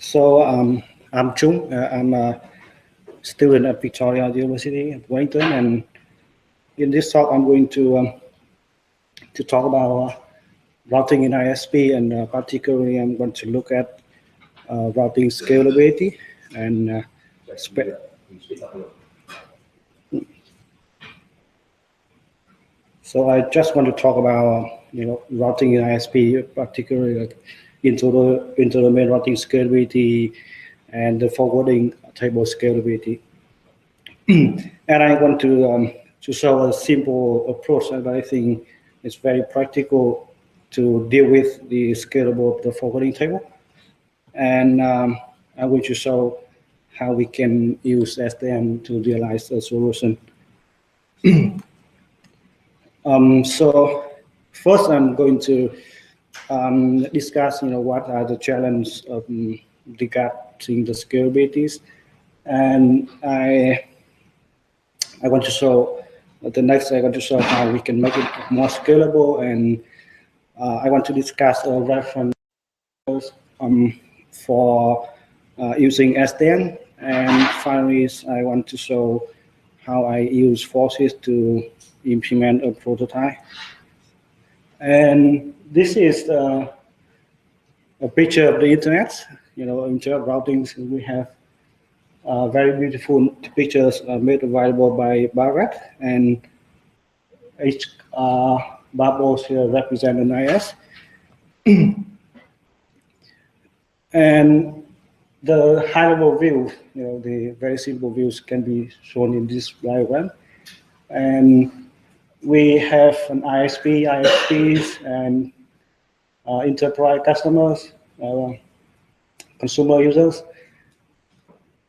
So I'm Trung. I'm a student at Victoria University of Wellington, and in this talk, I'm going to talk about routing in ISP, and particularly, I'm going to look at routing scalability and so I just want to talk about routing in ISP, particularly like inter-domain routing scalability and the forwarding table scalability. And I want to show a simple approach that I think is very practical to deal with the scalable of the forwarding table. And I'm going to show how we can use SDN to realize a solution. So first, I'm going to discuss, what are the challenges regarding the scalabilities, and I want to show the next. I want to show how we can make it more scalable, and I want to discuss a reference for using SDN, and finally, I want to show how I use forces to implement a prototype. And this is a picture of the internet. Internet routings. We have very beautiful pictures made available by Barrett, and each bubbles here represent an IS. And the high-level view, the very simple views can be shown in this diagram. And we have an ISP, ISPs, and enterprise customers, consumer users.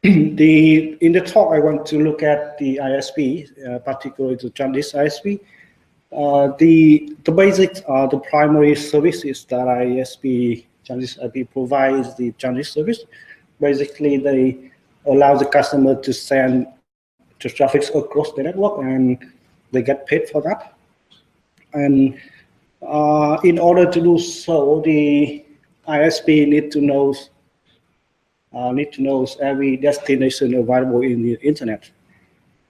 In the talk, I want to look at the ISP, particularly the transit ISP. The basics are the primary services that ISP transit IP provides the transit service. Basically, they allow the customer to send the traffic across the network, and they get paid for that. And in order to do so, the ISP need to know every destination available in the internet,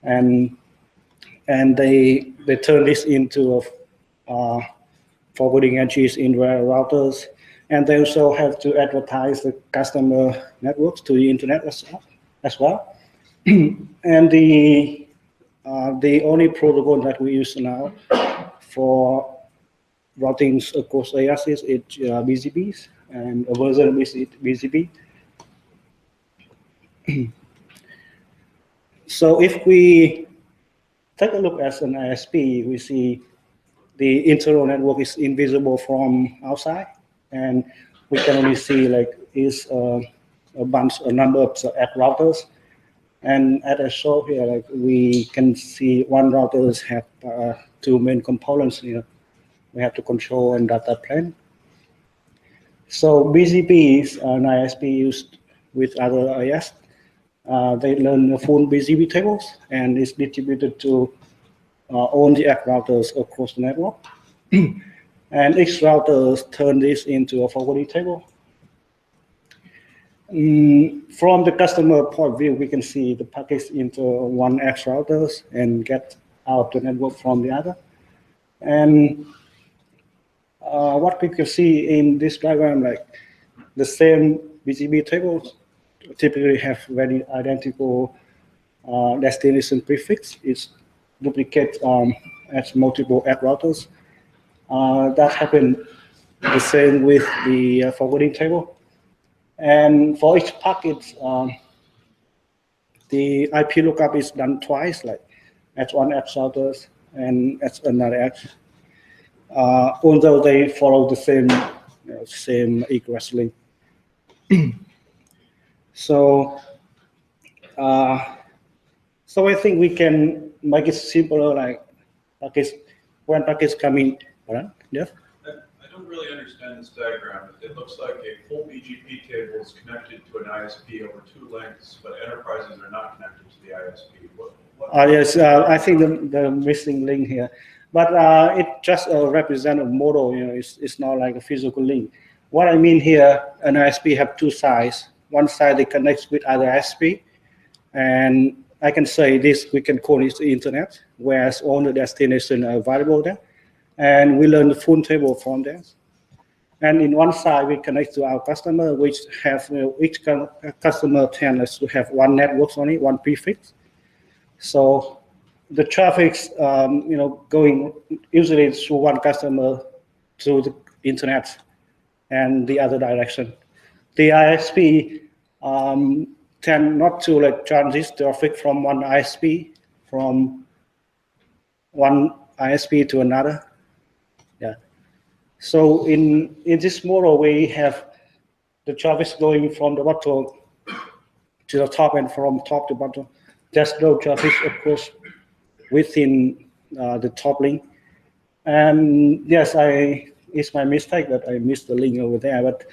and they turn this into forwarding entries in their routers, and they also have to advertise the customer networks to the internet as well. And the only protocol that we use now for routings across areas is BGPs, and a version of BGP. So if we take a look at an ISP, we see the internal network is invisible from outside, and we can only see a number of app routers. And as I show here, we can see one routers have two main components here. We have to control and data plane. So BGP is an ISP used with other IS. They learn the full BGP tables, and it's distributed to all the app routers across the network. And each router turn this into a forwarding table. From the customer point of view, we can see the packets into one X routers and get out the network from the other. And what we can see in this diagram, the same BGP tables typically have very identical destination prefix. It's duplicate as multiple app routers. That happened the same with the forwarding table. And for each packet, the IP lookup is done twice, at one app routers and at another app. Although they follow the same egress link. So I think we can make it simpler, when packets come in. Jeff? I don't really understand this diagram. It looks like a full BGP table is connected to an ISP over two links, but enterprises are not connected to the ISP. Yes, I think the missing link here, but it just represents a model. It's not like a physical link. What I mean here, an ISP have two sides. one side they connect with other ISP, and I can say this, we can call it the internet, whereas all the destination are available there, and we learn the full table from there. And in one side, we connect to our customer, which have, each customer tends to have one network only, one prefix. So the traffic's, going usually through one customer through the internet and the other direction. The ISP tend not to like transit traffic from one ISP to another. Yeah. So in this model, we have the traffic going from the bottom to the top and from top to bottom. There's no traffic, of course, within the top link. And yes, it's my mistake that I missed the link over there, but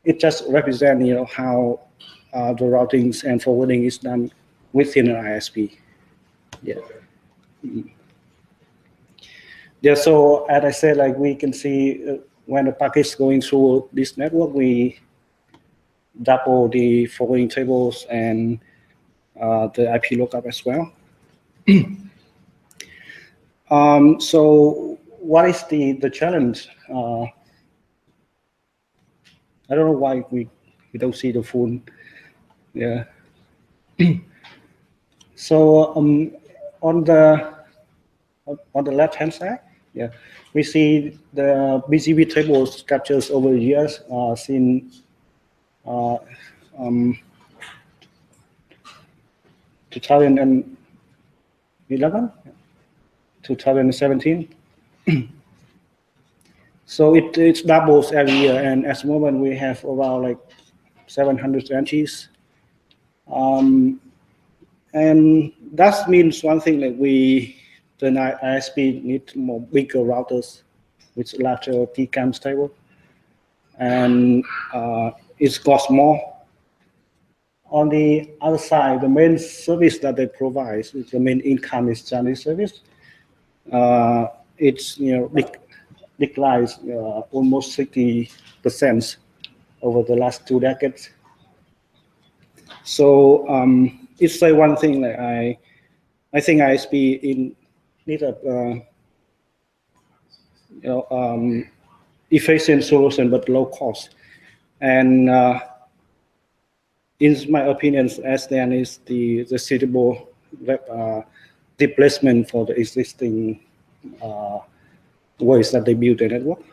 it just represents, how the routings and forwarding is done within an ISP. Yeah. Yeah, so as I said, like we can see when the packet is going through this network, we double the forwarding tables and the IP lookup as well. So what is the challenge? I don't know why we don't see the full. Yeah. So on the left-hand side, yeah, we see the BGP tables captures over the years since 2011, 2017. So it doubles every year, and at the moment we have around like 700 entries. And that means one thing, like the ISP need more bigger routers with larger TCAMs table, and it costs more. On the other side, the main service that they provide, the main income is channel service. It's declines almost 60% over the last 2 decades. So it's like one thing that I think ISP need a efficient solution but low cost. And in my opinion, SDN is the suitable replacement for the existing ways that they build the network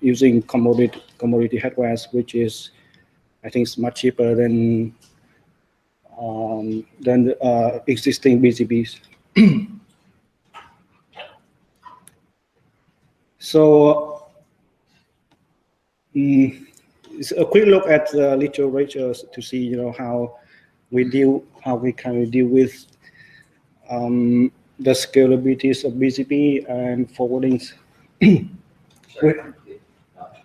using commodity hardware, which is, I think, it's much cheaper than the existing BGPs. So a quick look at the literature to see, how we can deal with the scalabilities of BGP and forwardings. Sorry,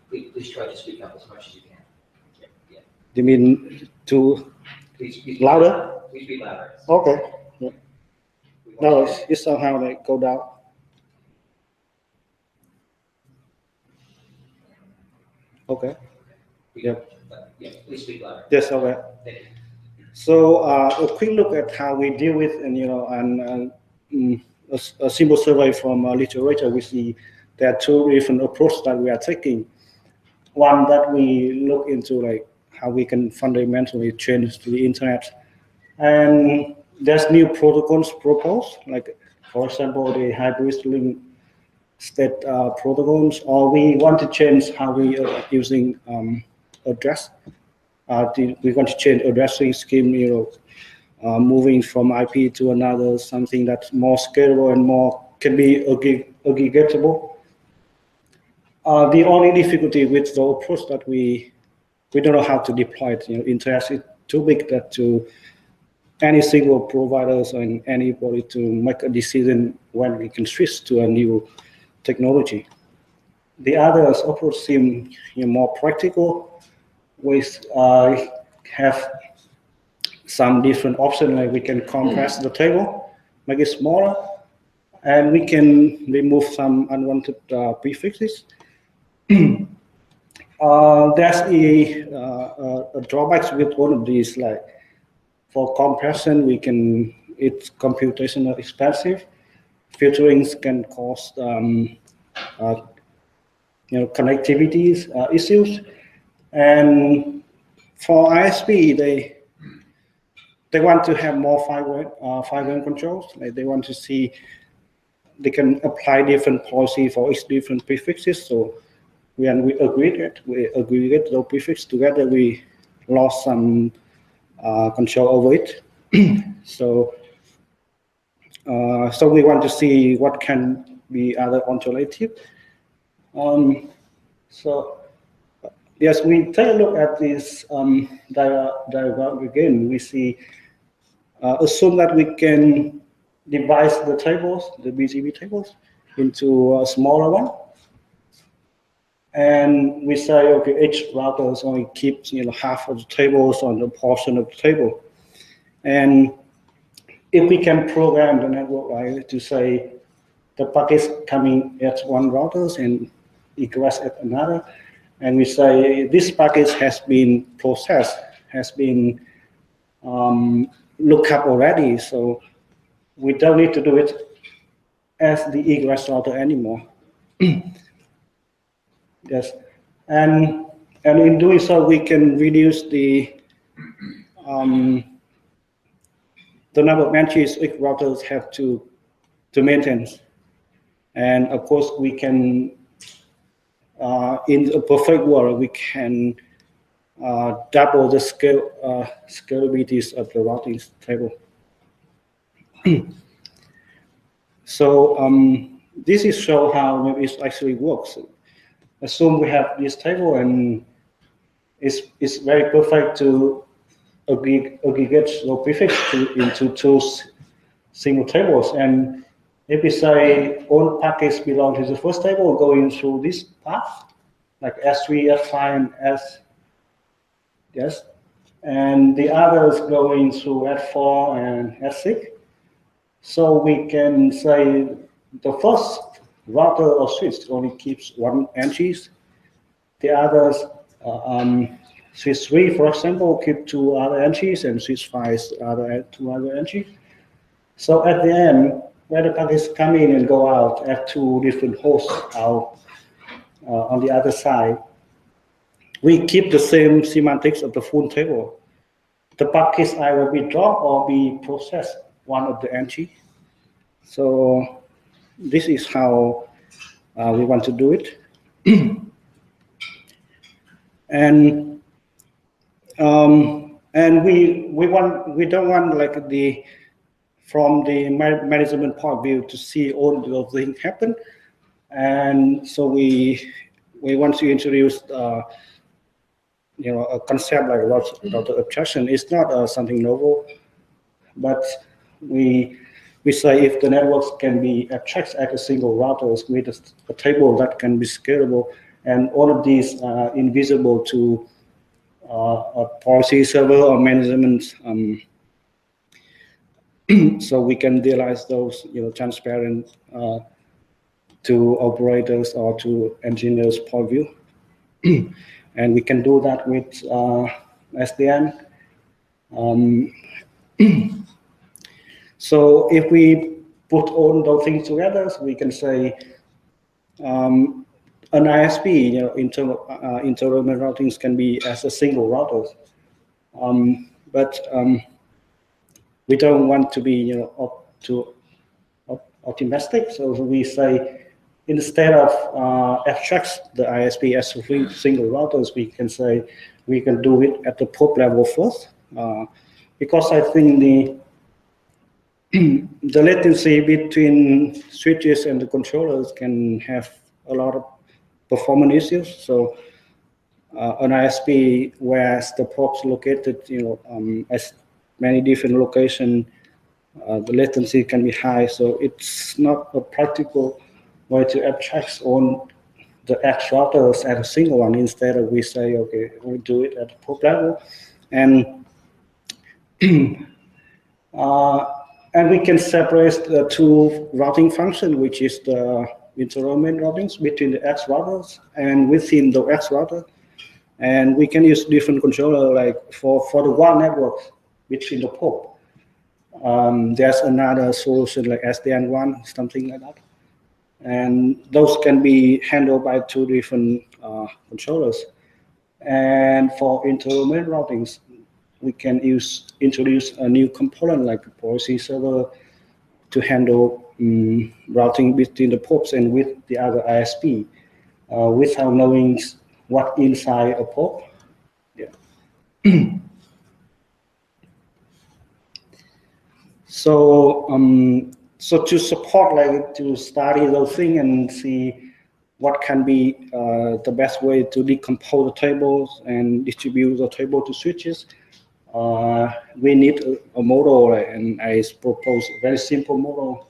please try to speak up as much as you can. Yeah. You mean to Please louder? Please speak louder. Okay. Yeah. No, it's somehow like go down. Okay. Yeah. Yeah, please speak louder. Yes. Okay. Thank you. So a quick look at how we deal with, and a simple survey from literature, we see there are 2 different approaches that we are taking. One that we look into like how we can fundamentally change the internet, and there's new protocols proposed, like for example the hybrid link state protocols, or we want to change how we are using address. We want to change addressing scheme, moving from IP to another, something that's more scalable and more can be aggregatable. The only difficulty with the approach that we don't know how to deploy it. Internet is too big that to any single providers and anybody to make a decision when we can switch to a new technology. The other approach seem more practical, with have some different options, like we can compress the table, make it smaller, and we can remove some unwanted prefixes. There's a drawbacks with one of these, like for compression, it's computational expensive. Filterings can cause connectivity issues, and for ISP they want to have more fine-grained controls. Like they want to see they can apply different policy for each different prefixes. So when we aggregate those prefixes together, we lost some control over it. So we want to see what can be other alternative. So yes, we take a look at this diagram again. We see assume that we can divide the tables, the BGP tables, into a smaller one. And we say, okay, each router only keeps half of the tables on the portion of the table. And if we can program the network right to say the packets coming at one router and egress at another, and we say this packet has been processed, has been looked up already, so we don't need to do it as the egress router anymore. Yes, and in doing so, we can reduce the number of entries each routers have to maintain. And of course, we can, in a perfect world, we can double the scalabilities of the routing table. So this is show how it actually works. Assume we have this table, and it's very perfect to aggregate the prefix into two single tables. And if we say all packets belong to the first table going through this path, like S3, S5, and S, yes, and the others going through S4 and S6. So we can say the first router or switch only keeps one entries. The others, switch 3, for example, keep 2 other entries, and switch 5 2 other entries. So at the end, where the packets come in and go out at 2 different hosts out on the other side, we keep the same semantics of the full table. The packets either be dropped or be processed one of the entry. So this is how we want to do it. And we don't want like from the management point of view to see all those things happen. And so we want to introduce a concept like router abstraction. It's not something novel, but we say if the networks can be abstracted at a single router with a table that can be scalable, and all of these are invisible to a policy server or management, so we can realize those transparent to operators or to engineers' point of view. And we can do that with SDN. So if we put all those things together, so we can say an ISP, internal routings can be as a single router. But we don't want to be too optimistic. So we say instead of abstract the ISP as single routers, we can say we can do it at the port level first, because I think the latency between switches and the controllers can have a lot of performance issues. So an ISP where the ports located, as many different locations, the latency can be high. So it's not a practical way to abstract on the X routers at a single one. Instead of we say, okay, we do it at the port level, and and we can separate the two routing functions, which is the interrogating routings between the X routers, and within the X router, And we can use different controller, like for the one network between the port. There's another solution like SDN1, something like that. And those can be handled by two different controllers. And for inter-domain routings, we can introduce a new component like a policy server to handle routing between the ports and with the other ISP without knowing what inside a port. Yeah. So to support, like to study those things and see what can be the best way to decompose the tables and distribute the table to switches, we need a model, and I propose a very simple model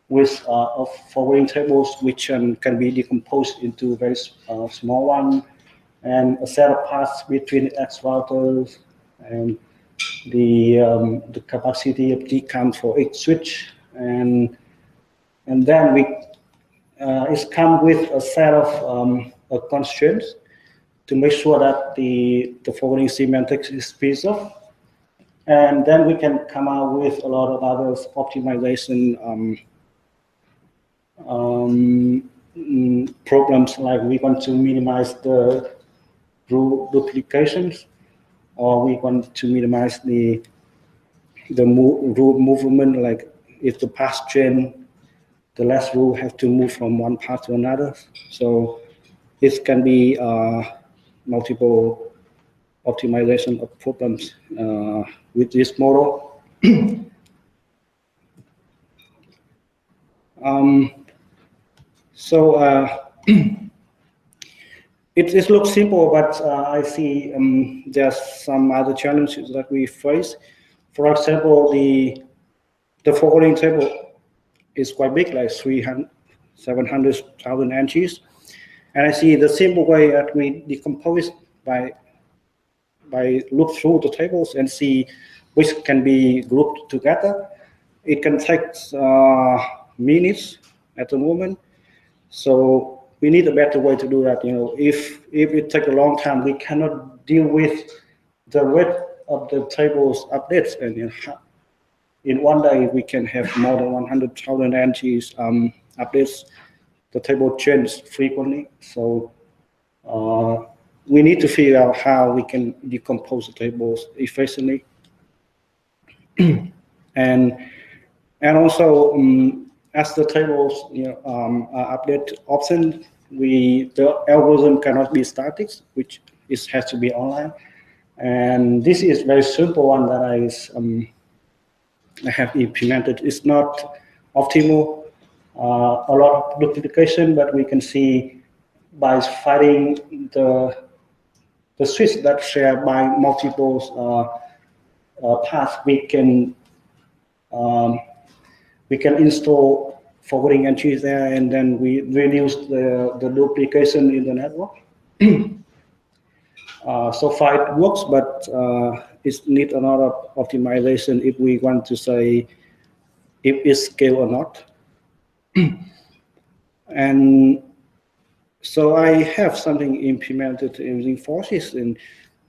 with of forwarding tables which can be decomposed into very small one, and a set of paths between X routers and the capacity of decom for each switch, and then it's come with a set of constraints to make sure that the forwarding semantics is preserved, and then we can come out with a lot of other optimization problems, like we want to minimize the rule duplications, or we want to minimize the rule movement, like if the path chain, the last rule have to move from one path to another. So it can be multiple optimization of problems with this model. It looks simple, but I see there's some other challenges that we face. For example, the forwarding table is quite big, like 700,000 entries. And I see the simple way that we decompose by look through the tables and see which can be grouped together. It can take minutes at the moment. So we need a better way to do that. If it takes a long time, we cannot deal with the rate of the tables updates. And in one day, we can have more than 100,000 entries updates. The table changes frequently. So we need to figure out how we can decompose the tables efficiently. and also, as the tables are updated often, the algorithm cannot be static, which has to be online. And this is very simple one that I have implemented. It's not optimal, a lot of duplication, but we can see by finding the switch that share by multiple paths, we can install forwarding entries there, and then we reduce the duplication in the network. So far it works, but it needs a lot of optimization if we want to say if it's scale or not. And so I have something implemented using forces, and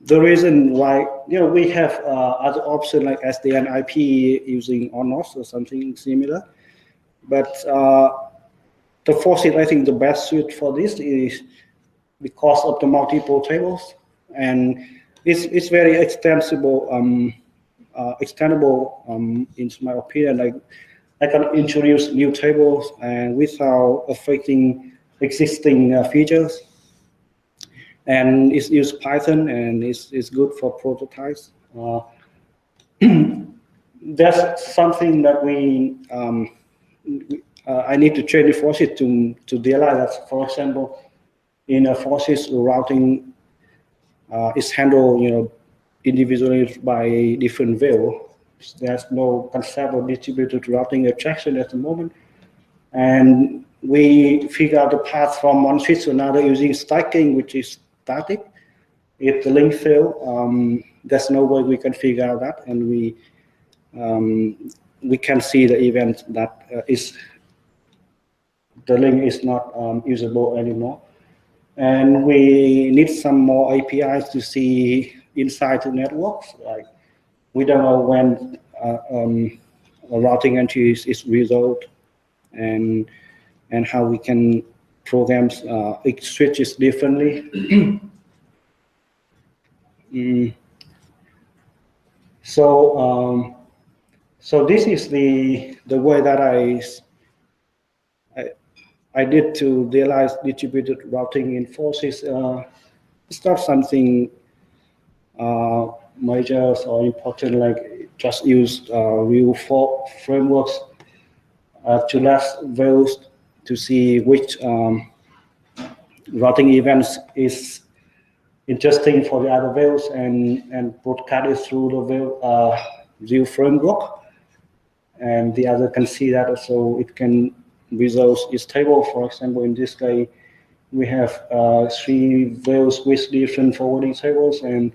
the reason why we have other options like SDN IP using on-off or something similar, but the forces, I think the best suit for this is because of the multiple tables, and it's very extensible, extendable in my opinion. Like I can introduce new tables and without affecting existing features. And it's used Python, and it's good for prototypes. There's something that I need to train the forces to realize that, for example, in a forces routing is handled individually by different view. There's no concept of distributed routing abstraction at the moment, and we figure out the path from one switch to another using stacking, which is static. If the link fails, there's no way we can figure out that, and we can see the event that the link is not usable anymore. And we need some more APIs to see inside the networks. Like we don't know when a routing entry is resolved, and how we can program each switches differently. So so this is the way that I did to realize distributed routing in forces. It's not something major or important, like just use real frameworks to last values to see which routing events is interesting for the other values, and broadcast it through the view framework, and the other can see that, so it can resolve its table. For example, in this case, we have 3 values with different forwarding tables, and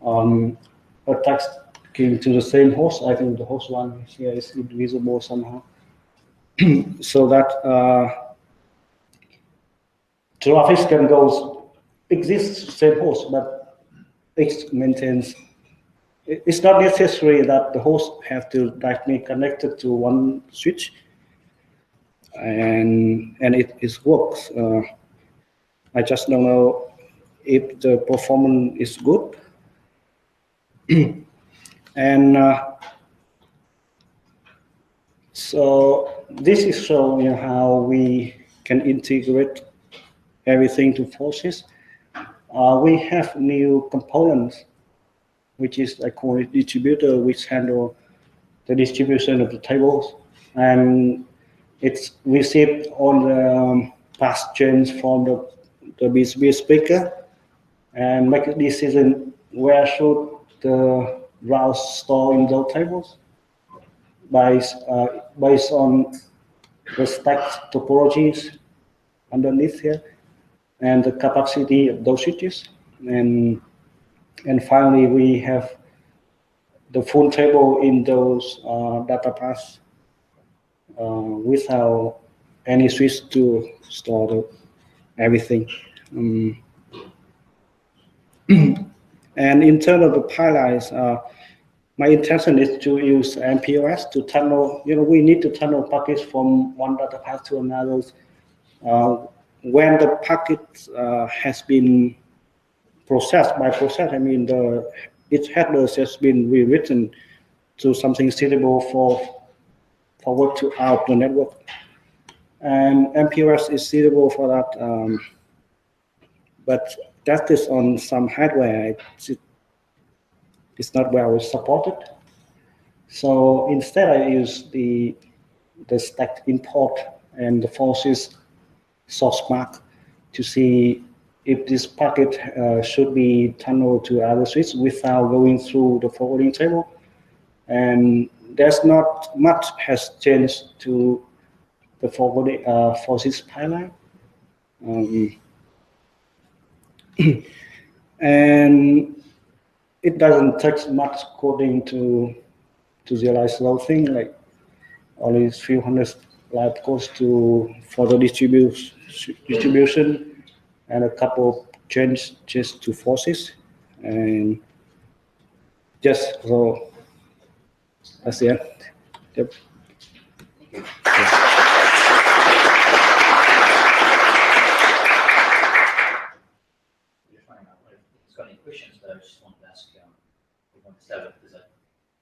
a text came to the same host. I think the host one here is invisible somehow, so that traffic can go exists same host, but it maintains. It's not necessary that the host have to directly connected to one switch, and it works. I just don't know if the performance is good. And so this is showing how we can integrate everything to forces. We have new components, which is a core distributor, which handle the distribution of the tables, and it's received all the pass chains from the BSB speaker, and make a decision where should the routes store in those tables based on the stack topologies underneath here and the capacity of those switches, and finally we have the full table in those data paths without any switch to store everything. And in terms of the pipelines, my intention is to use MPOS to tunnel. We need to tunnel packets from one data path to another. When the packet has been processed, by process I mean its headers has been rewritten to something suitable for forward to out the network, and MPOS is suitable for that. But that is on some hardware. It's not well supported. So instead, I use the stack import and the forces source mark to see if this packet should be tunneled to other switch without going through the forwarding table. And there's not much has changed to the forwarding forces pipeline. And it doesn't take much coding to realize the whole thing, like only a few hundred line codes for the distribution and a couple changes to forces, and just so that's the end. Yep. Questions that I just wanted to ask everyone to start with, because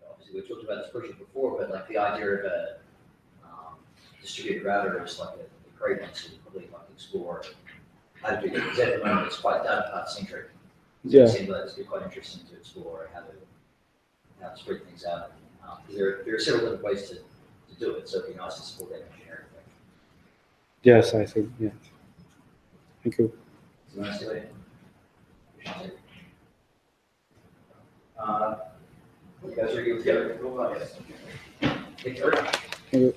obviously we talked about this question before, but like the idea of a distributed router is like a great one to probably like explore how to do it, because at the moment it's quite data path centric. So Yeah. it seems like it's quite interesting to explore how to spread things out. Because there are several different ways to do it, so it'd be nice to support that engineering thing. Yes, I think, yeah. Thank you. So nice to you guys are good together. Thank you. Thank you.